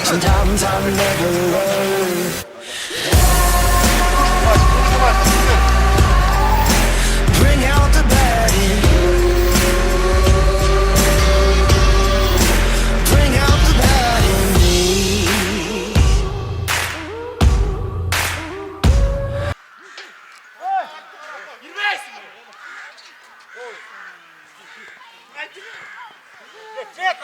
Sometimes I never learn. Bring out the bad in me. Bring out the bad in me. Jet!